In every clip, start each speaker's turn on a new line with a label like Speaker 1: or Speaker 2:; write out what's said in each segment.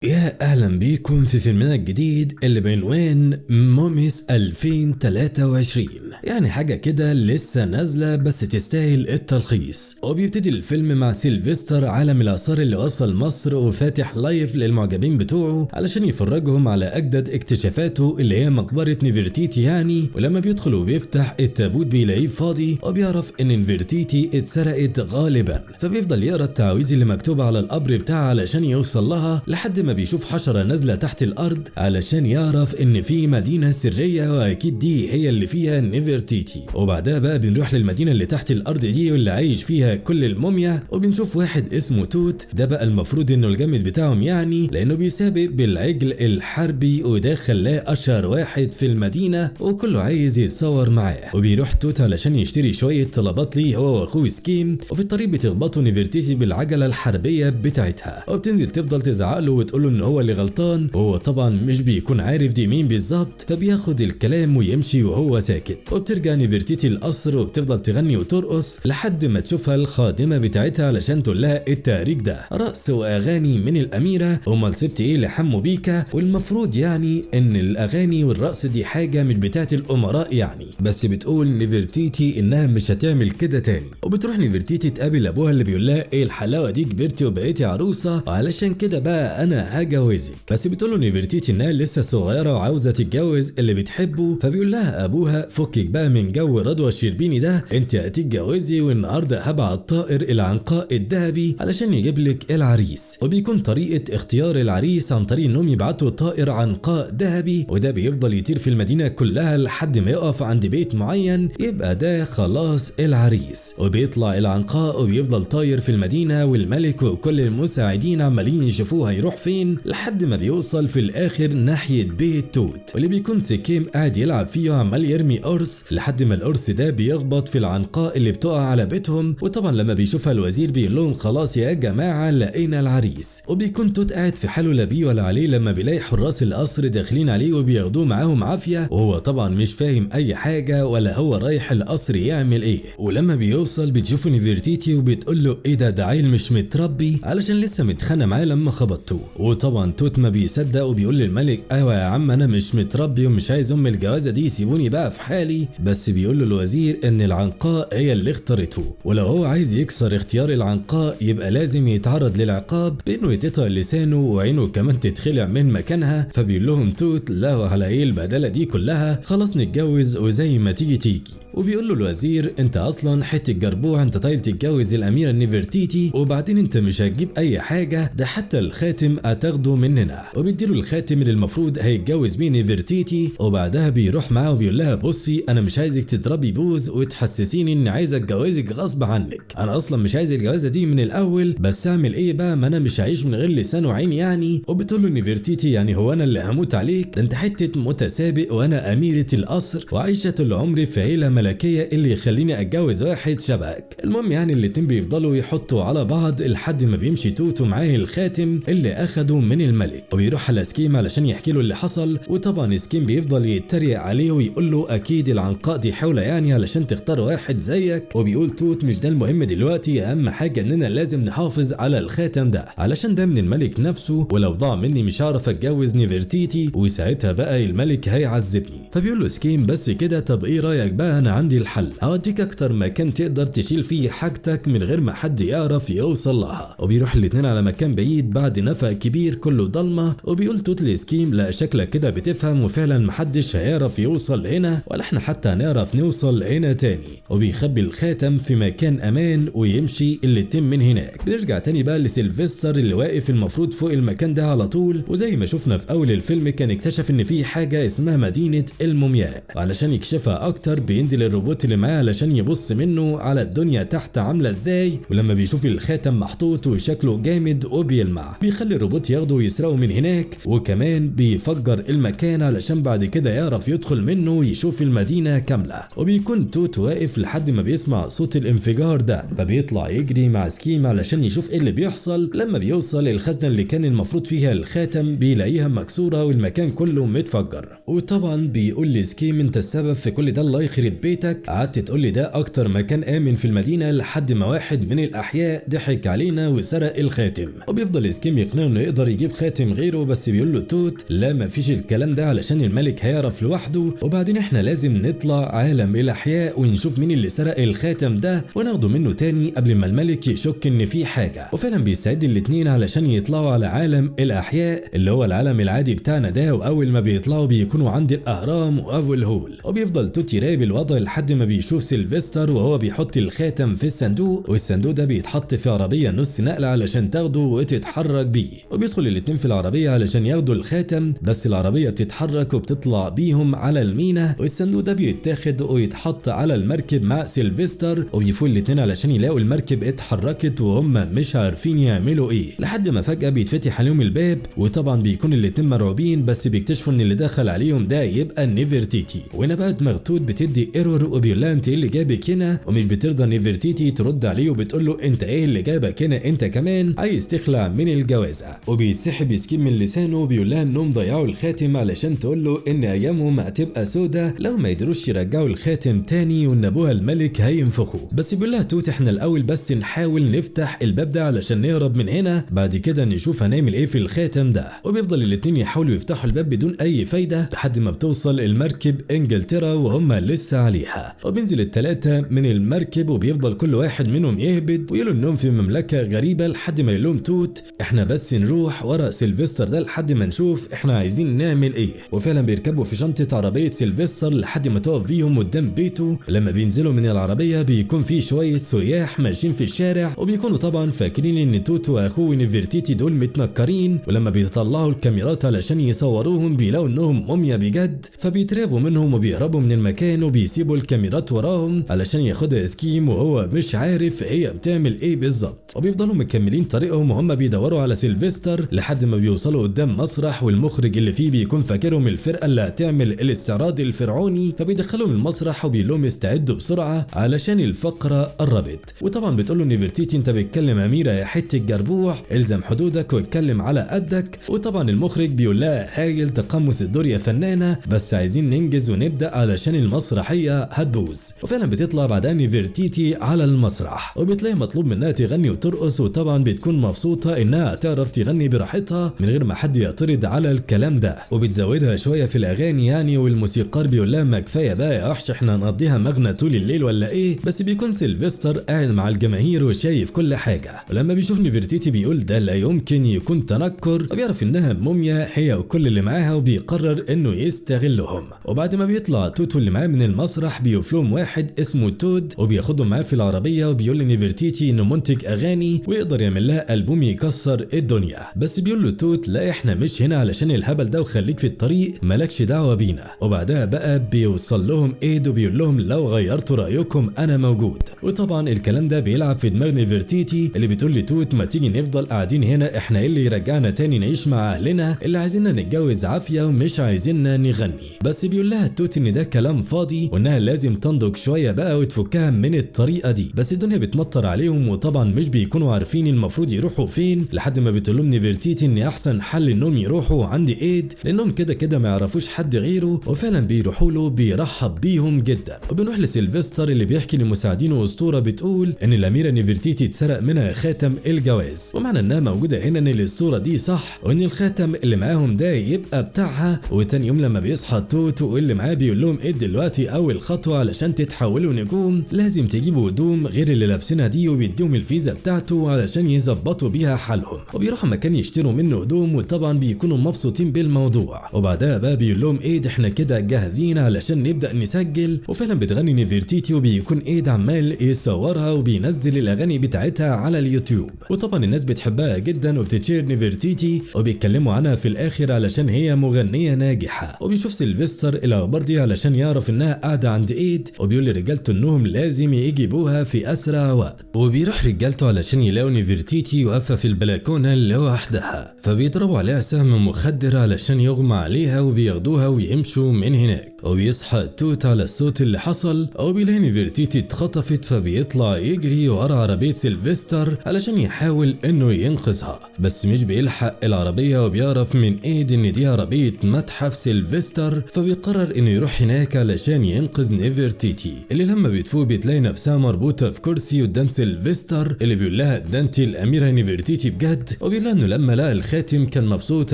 Speaker 1: يا اهلا بيكم في فيلمنا الجديد اللي بعنوان موميس 2023. يعني حاجة كده لسه نازلة بس تستاهل التلخيص. وبيبتدي الفيلم مع سيلفستر عالم الاثار اللي وصل مصر وفاتح لايف للمعجبين بتوعه علشان يفرجهم على اجدد اكتشافاته اللي هي مقبرة نفرتيتي يعني. ولما بيدخل وبيفتح التابوت بيلاقيه فاضي وبيعرف ان نفرتيتي اتسرقت غالبا، فبيفضل يقرا التعويذ اللي مكتوبة على القبر بتاعها علشان يوصل لها لحد ما بيشوف حشرة نازلة تحت الأرض علشان يعرف إن في مدينة سرية وأكيد دي هي اللي فيها نفرتيتي. وبعدها بقى بنروح للمدينة اللي تحت الأرض دي واللي عايش فيها كل الموميا، وبنشوف واحد اسمه توت. ده بقى المفروض إنه الجامد بتاعهم يعني، لأنه بيسابق بالعجل الحربي وده خلاه أشهر واحد في المدينة وكله عايز يتصور معاه. وبيروح توت علشان يشتري شوية طلبات ليه هو وأخوه سكيم، وفي الطريق بتخبطه نفرتيتي بالعجلة الحربية بتاعتها وبتنزل تفضل تزعق له وتقول له إن هو اللي غلطان، وهو طبعا مش بيكون عارف دي مين بالظبط، فبياخد الكلام ويمشي وهو ساكت. وبترجع نفرتيتي القصر وبتفضل تغني وترقص لحد ما تشوفها الخادمه بتاعتها علشان تقول لها التهريج ده رقص واغاني من الاميره، امال سبت ايه لحمو بيكا؟ والمفروض يعني ان الاغاني والرقص دي حاجه مش بتاعت الامراء يعني، بس بتقول نفرتيتي انها مش هتعمل كده تاني. وبتروح نفرتيتي تقابل ابوها اللي بيقول لها ايه الحلاوه دي، كبرتي وبقيتي عروسه وعلشان كده بقى انا هجوزك. بس بتقول له نفرتيتي انها لسه صغيره وعاوزه تتجوز اللي بتحبه، فبيقول لها ابوها فكك بقى من جو رضوى الشربيني ده، انت هتتجوزي والنهارده هبعت طائر العنقاء الذهبي علشان يجيب لك العريس. وبيكون طريقه اختيار العريس عن طريق انهم يبعتوا طائر عنقاء ذهبي، وده بيفضل يطير في المدينه كلها لحد ما يقف عند بيت معين يبقى ده خلاص العريس. وبيطلع العنقاء وبيفضل طاير في المدينه والملك وكل المساعدين عمالين يشوفوه هيروح فين لحد ما بيوصل في الاخر ناحيه بيت توت، واللي بيكون سكيم قاعد يلعب فيه وعمال يرمي قرص لحد ما القرص ده بيخبط في العنقاء اللي بتقع على بيتهم. وطبعا لما بيشوفها الوزير بيقول لهم خلاص يا جماعه لقينا العريس. وبيكون توت قاعد في حاله لا بيه ولا عليه لما بيلاقي حراس القصر داخلين عليه وبياخدوه معاهم عافيه، وهو طبعا مش فاهم اي حاجه ولا هو رايح القصر يعمل ايه. ولما بيوصل بتشوفه نفرتيتي وبتقول له ايه ده عيل مش متربي علشان لسه متخانق معاه لما خبطته. وطبعا توت ما بيصدق وبيقول للملك ايوه يا عم انا مش متربي ومش عايز الجوازه دي، سيبوني بقى في حالي. بس بيقول له الوزير ان العنقاء هي اللي اختارته، ولو هو عايز يكسر اختيار العنقاء يبقى لازم يتعرض للعقاب بانه يتقطع لسانه وعينه كمان تتخلع من مكانها. فبيقول لهم توت لا على ايه البهدله دي كلها، خلاص نتجوز وزي ما تيجي. وبيقول له الوزير انت اصلا حته جربوع، انت طاير تتجوز الاميره نفرتيتي وبعدين انت مش هتجيب اي حاجه، ده حتى الخاتم هتاخده مننا. وبيديله الخاتم اللي المفروض هيتجوز بيه نفرتيتي، وبعدها بيروح معاه وبيقول لها بصي انا مش عايزك تضربي بوز وتحسسيني اني عايز اتجوزك غصب عنك، انا اصلا مش عايز الجوازه دي من الاول، بس اعمل ايه بقى ما انا مش هعيش من غير لسان وعين يعني. وبتقول له نفرتيتي يعني هو انا اللي هموت عليك؟ ده انت حته متسابق وانا اميره القصر وعايشه طول عمري في عيله ملكيه اللي يخليني اتجوز واحد شبهك. المهم يعني الاتنين بيفضلوا يحطوا على بعض لحد ما بيمشي توت ومعاه الخاتم اللي اخده من الملك، وبيروح على سكيم علشان يحكي له اللي حصل. وطبعا سكيم بيفضل يتريق عليه ويقول له اكيد العنقاء دي حاولة يعني علشان تختار واحد زيك. وبيقول توت مش ده المهم دلوقتي، اهم حاجه اننا لازم نحافظ على الخاتم ده علشان ده من الملك نفسه، ولو ضاع مني مش هعرف اتجوز نفرتيتي وساعتها بقى الملك هيعذبني. فبيقول له سكيم بس كده، طب ايه رايك بقى انا عندي الحل، هوديك اكتر مكان تقدر تشيل فيه حاجتك من غير ما حد يعرف يوصل لها. وبيروح الاتنين على مكان بعيد بعد نفق كبير كله ضلمه. وبيقول توت لسكيم لا شكلك كده بتفهم وفعلا محدش هيعرف يوصل هنا ولا احنا حتى هنعرف نوصل هنا تاني. وبيخبي الخاتم في مكان امان ويمشي الاتنين من هناك. بنرجع تاني بقى لسيلفستر اللي واقف المفروض فوق المكان ده على طول، وزي ما شفنا في اول الفيلم كان اكتشف ان في حاجه اسمها مدينه المومياء، وعلشان يكشفها اكتر بينزل الروبوت اللي معاه علشان يبص منه على الدنيا تحت عامله ازاي. ولما بيشوف الخاتم محطوط وشكله جامد وبيلمع بيخلي الروبوت ياخده ويسرقه من هناك، وكمان بيفجر المكان علشان بعد كده يعرف يدخل منه ويشوف المدينه كامله. وبيكون توت واقف لحد ما بيسمع صوت الانفجار ده، فبيطلع يجري مع سكيم علشان يشوف ايه اللي بيحصل. لما بيوصل الخزنه اللي كان المفروض فيها الخاتم بيلاقيها مكسوره والمكان كله متفجر. وطبعا بيقول لسكيم انت السبب في كل ده الله يخرب بيتك، قعدت تقول لي ده اكتر مكان امن في المدينه لحد ما واحد من الاحياء ضحك علينا وسرق الخاتم. وبيفضل سكيم يقنعه انه يقدر يجيب خاتم غيره، بس بيقول له توت لا مفيش الكلام ده علشان الملك هيعرف لوحده، وبعدين احنا لازم نطلع عالم الاحياء ونشوف مين اللي سرق الخاتم ده وناخده منه تاني قبل ما الملك يشك ان في حاجه. وفعلا بيستعد الاتنين علشان يطلعوا على عالم الاحياء اللي هو العالم العادي بتاعنا ده، واول ما بيطلعوا بيكونوا عند الاهرام وابو الهول، وبيفضل توت يراقب الوضع لحد ما بيشوف سيلفستر وهو بيحط الخاتم في الصندوق، والصندوق ده بيتحط في عربيه نص نقل علشان تاخده وتتحرك بيه، وبيدخل الاتنين في العربيه علشان ياخدوا الخاتم، بس العربيه بتتحرك وبتطلع بيهم على المينا، والصندوق ده بيتاخد ويتحط على المركب مع سيلفستر، وبيفوق الاتنين علشان يلاقوا المركب اتحركت وهم مش عارفين يعملوا ايه، لحد ما فجاه بيتفتح عليهم الباب، وطبعا بيكون الاتنين مرعوبين، بس بيكتشفوا ان اللي دخل عليهم ده يبقى نيفرتيتي. وهنا بقى دماغ توت بتدي ايرور وبيقول لها انت ايه اللي جابك هنا، ومش بترضى نيفرتيتي ترد عليه وبتقول له انت ايه اللي جابك هنا، انت كمان عايز تخلع من الجوازه، وبيتسحب يسكيب من لسانه وبيقول لها انهم ضيعوا الخاتم علشان تقول له ان ايامهم هتبقى سودا لو ما يقدروش يرجعوا الخاتم تاني وان ابوها الملك هينفخوا. بس بيقول لها توت احنا الاول بس نحاول نفتح الباب ده علشان نهرب من هنا، بعد كده نشوف هنعمل ايه في الخاتم ده. وبيفضل الاتنين يحاولوا يفتحوا الباب بدون اي فايده لحد ما بتوصل المركب انجلترا وهم لسه عليها، وبينزل الثلاثه من المركب وبيفضل كل واحد منهم يهبد ويقولوا انهم في مملكه غريبه، لحد ما يقول لهم توت احنا بس نروح ورا سيلفستر ده لحد ما نشوف احنا عايزين نعمل ايه. وفعلا بيركبوا في شنطه عربيه سيلفستر لحد ما تقف بيهم قدام بيته. لما بينزلوا من العربيه بيكون في شويه سياح ماشيين في الشارع، وبيكونوا طبعا فاكرين ان توت واخوه نيفرتيتي دول متنكرين، ولما بيطلعوا الكاميرات علشان يصوروهم بيلاقوا انهم موميا بجد، فبيترعبوا منهم وبيهربوا من المكان وبيسيبوا الكاميرات وراهم علشان ياخدها سكيم وهو مش عارف هي بتعمل ايه بالظبط. وبيفضلوا مكملين طريقهم وهم بيدوروا على سيلفستر لحد ما بيوصلوا قدام مسرح، والمخرج اللي فيه بيكون فاكرهم الفرقه اللي هتعمل الاستعراض الفرعوني، فبيدخلهم المسرح وبيقول لهم استعدوا بسرعه علشان الفقره قربت. وطبعا بتقول له نيفرتيتي انت بتكلم اميره يا حته جربوح، الزم حدودك واتكلم على قدك. وطبعا المخرج بيقول لها هايل تقمص الدور يا فنانه، بس عايزين ننجز ونبدا علشان المسرحيه هتبوظ. وفعلا بتطلع بعدها نيفرتيتي على المسرح وبتلاقي مطلوب منها تغني وترقص، وطبعا بتكون مبسوطه انها تعرف تغني براحتها من غير ما حد يعترض على الكلام ده، وبتزودها شويه في الاغاني يعني. والموسيقار بيقول لها ما كفايه بقى يا وحش احنا هنقضيها مغنى طول الليل ولا ايه، بس بيكون سيلفستر قاعد مع الجماهير وشايف كل حاجه. ولما بيشوف نيفرتيتي بيقول ده لا يمكن يكون تنكر، وبيعرف انها موميا هي وكل اللي معاها، وبيقرر انه يستغلهم. وبعد ما بيطلع توت واللي معاه من المسرح بيوفلهم واحد اسمه تود وبياخدهم معاه في العربيه، وبيقول لنيفرتيتي انه منتج اغاني ويقدر يعمل لها البوم يكسر الدنيا، بس بيقول له توت لا احنا مش هنا علشان الهبل ده وخليك في الطريق مالكش دعوه بينا. وبعدها بقى بيوصل لهم ايد وبيقول لهم لو غيرتوا رايكم انا موجود. وطبعا الكلام ده بيلعب في دماغ نيفرتيتي اللي بتقول لتوت ما تيجي نفضل قاعدين هنا، احنا ايه اللي يرجعنا تاني نعيش مع اهلنا اللي عايزيننا نتجوز عافيه ومش عايزيننا نغني. بس بيقول لها توت ان ده كلام فاضي وانها لازم تنضج شويه بقى وتفكها من الطريقه دي. بس الدنيا بتمطر عليهم وطبعا مش بيكونوا عارفين المفروض يروحوا فين، لحد ما بتقول لهم نيفرتيتي ان احسن حل انهم يروحوا عند ايد لانهم كده كده ما يعرفوش حد غيره. وفعلا بيروحوا له بيرحب بيهم جدا. وبنروح لسيلفستر اللي بيحكي لمساعدينه اسطوره بتقول ان الاميره نيفرتيتي اتسرق منها خاتم الجواز، ومعنى انها موجوده هنا ان الاسطوره دي صح وان الخاتم اللي معاهم ده يبقى بتاعها. وتاني يوم لما بيصحى توت واللي معاه بيقول لهم ايه دلوقتي اول خطوه علشان تتحولوا نجوم لازم تجيبوا هدوم غير اللي لابسينها دي، وبيديهم الفيزا بتاعته علشان يظبطوا بيها حالهم، وبيروحوا مكان يشتروا منه هدوم وطبعا بيكونوا مبسوطين بالموضوع. وبعدها بقى بيقول لهم ايد احنا كده جاهزين علشان نبدا نسجل. وفعلا بتغني نيفرتيتي وبيكون ايد عمال يصورها وبينزل الاغاني بتاعتها على اليوتيوب، وطبعا الناس بتحبها جدا وبتشير نيفرتيتي وبيتكلموا عنها في الاخر علشان هي مغنيه ناجحه. وبيشوف سيلفستر الاخبار دي علشان يعرف انها قاعده عند ايد، وبيقول لرجالته انهم لازم يجيبوها في اسرع وقت. وبيروح رجالته علشان يلاقوا نيفرتيتي واقفه في البلكونه لوحدها، فبيضربوا عليها سهم مخدر علشان يغمى عليها وبياخدوها ويمشوا من هناك. وبيصحى توت على الصوت اللي حصل، او بيلاقي نيفرتيتي اتخطفت فبيطلع يجري ورا عربيه سيلفستر علشان يحاول انه ينقذها، بس مش بيلحق العربيه وبيعرف من ايد ان دي عربيه متحف سيلفستر، فبيقرر انه يروح هناك علشان ينقذ نيفرتيتي اللي لما بتفوق بتلاقي نفسها مربوطه في كرسي قدام سيلفستر اللي بيقول لها ده انت الاميره نيفرتيتي بجد، وبيقول لها انه لما لقى الخاتم كان مبسوط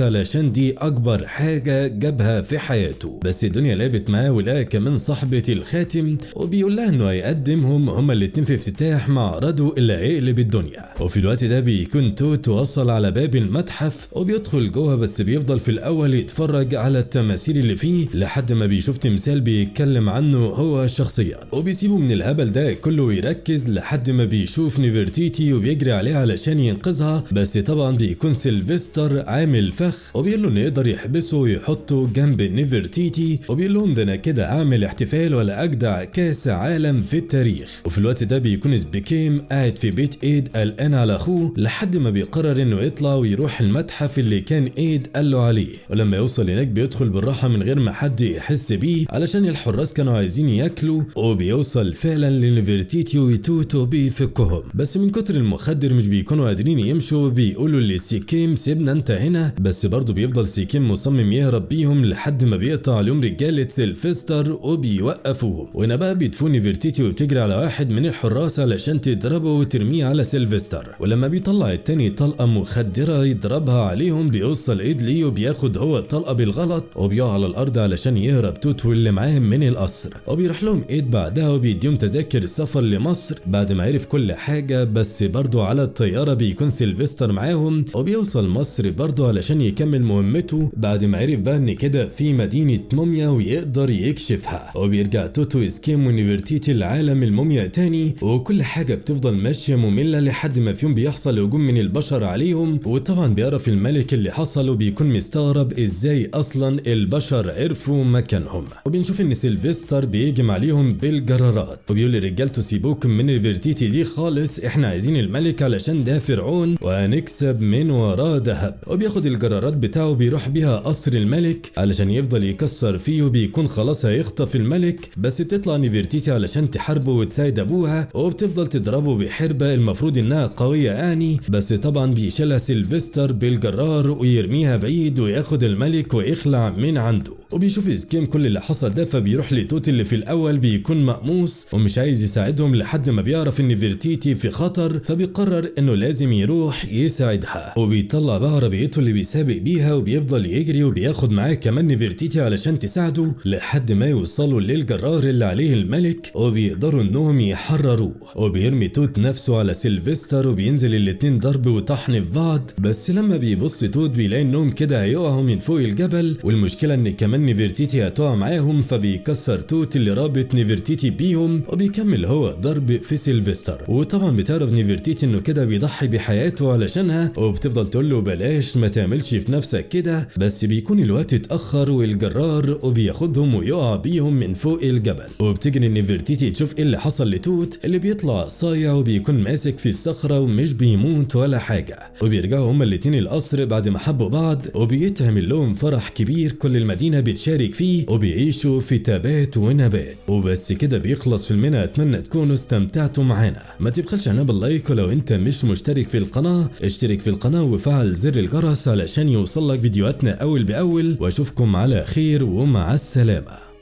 Speaker 1: علشان دي اكبر حاجة جابها في حياته. بس الدنيا لعبت معاه ولقى كمان صاحبة الخاتم وبيقول لها انه هيقدمهم هما الاتنين في افتتاح معرضه اللي هيقلب الدنيا. وفي الوقت ده بيكون توت وصل على باب المتحف وبيدخل جوه، بس بيفضل في الاول يتفرج على التماثيل اللي فيه لحد ما بيشوف تمثال بيتكلم عنه هو شخصيا، وبيسيبه من الهبل ده كله ويركز لحد ما بيشوف نيفرتيتي وبيجري عليها علشان ينقذها. بس طبعا بيكون سيلفستر عامل فخ وبيقول له انه يقدر يحبسه ويحطه جنب نيفرتيتي، وبيقول لهم ده انا كده اعمل احتفال ولا اجدع كاس عالم في التاريخ. وفي الوقت ده بيكون سبيكيم قاعد في بيت ايد قلقان على اخوه لحد ما بيقرر انه يطلع ويروح المتحف اللي كان ايد قال له عليه. ولما يوصل هناك بيدخل بالراحه من غير ما حد يحس بيه علشان الحراس كانوا عايزين ياكلوا، وبيوصل فعلا لنيفرتيتي وتوت وبيفكهم. بس من كتر المخدر مش بيكونوا قادرين يمشوا، بيقولوا لسيكيم سيبنا انت هنا، بس برضه بيفضل سيكيم مصمم يهرب بيهم لحد ما بيقطع عليهم رجاله سيلفستر وبيوقفوهم. وهنا بقى بيدفون نيفرتيتي وبتجري على واحد من الحراس علشان تضربه وترميه على سيلفستر، ولما بيطلع التاني طلقه مخدره يضربها عليهم بيوصل ايد ليه وبياخد هو الطلقه بالغلط وبيقع على الارض علشان يهرب توت واللي معاه من القصر. وبيروح لهم ايد بعدها وبيديهم تذاكر السفر لمصر بعد ما عرف كل حاجه، بس برضه على الطياره بيكون سيلفستر معاهم وبيوصل مصر برضه علشان يكمل مهمته بعد ما عرف بقى ان كده في مدينه موميا ويقدر يكشفها. وبيرجع توت وسكيم ونيفرتيتي لعالم الموميا تاني، وكل حاجه بتفضل ماشيه ممله لحد ما في يوم بيحصل هجوم من البشر عليهم. وطبعا بيعرف الملك اللي حصل وبيكون مستغرب ازاي اصلا البشر عرفوا مكانهم. وبنشوف ان سيلفستر بيهجم عليهم بالجرارات وبيقول لرجالته سيبوكم من نيفرتيتي دي خالص، احنا عايزين الملك علشان ده فرعون وهنكسب من وراه ذهب. وبياخد الجرارات بتاعه بيروح بيها قصر الملك علشان يفضل يكسر فيه وبيكون خلاص هيخطف الملك، بس بتطلع نيفرتيتي علشان تحاربه وتساعد ابوها وبتفضل تضربه بحربه المفروض انها قويه يعني، بس طبعا بيشيلها سيلفستر بالجرار ويرميها بعيد وياخد الملك ويخلع من عنده. وبيشوف سكيم كل اللي حصل ده فبيروح لتوت اللي في الاول بيكون مقموص ومش عايز يساعدهم لحد ما بيعرف ان نيفرتيتي في خطر، فبيقرر انه لازم يروح يساعدها. وبيطلع بقى عربيته اللي بيسابق بيها وبيفضل يجري وبياخد معاه كمان نيفرتيتي علشان تساعده لحد ما يوصلوا للجرار اللي عليه الملك وبيقدروا انهم يحرروه. وبيرمي توت نفسه على سيلفستر وبينزل الاتنين ضرب وطحن في بعض، بس لما بيبص توت بيلاقي انهم كده هيقعوا من فوق الجبل، والمشكله ان كمان نيفرتيتي هتقع معاهم، فبيكسر توت اللي رابط نيفرتيتي بيهم وبيكمل هو ضرب في سيلفستر. وطبعا بتعرف نيفرتيتي انه كده بيضحي بحياته علشانها وبتفضل تقول له بلاش ما تعملش في نفسك كده، بس بيكون الوقت اتاخر والجرار وبياخدهم ويقع بيهم من فوق الجبل. وبتجري نيفرتيتي تشوف ايه اللي حصل لتوت اللي بيطلع صايع وبيكون ماسك في الصخره ومش بيموت ولا حاجه. وبيرجعوا هما الاتنين القصر بعد ما حبوا بعض وبيتعمل لهم فرح كبير كل المدينه بتشارك فيه وبيعيشوا في تبات ونبات. وبس كده بيخلص فيلمنا، اتمنى تكونوا استمتعتوا معانا. ما تبخلش علينا باللايك، ولو انت مش مشترك في القناه اشترك في القناه وفعل زر الجرس علشان يوصلك فيديوهاتنا اول باول، واشوفكم على خير ومع السلامه.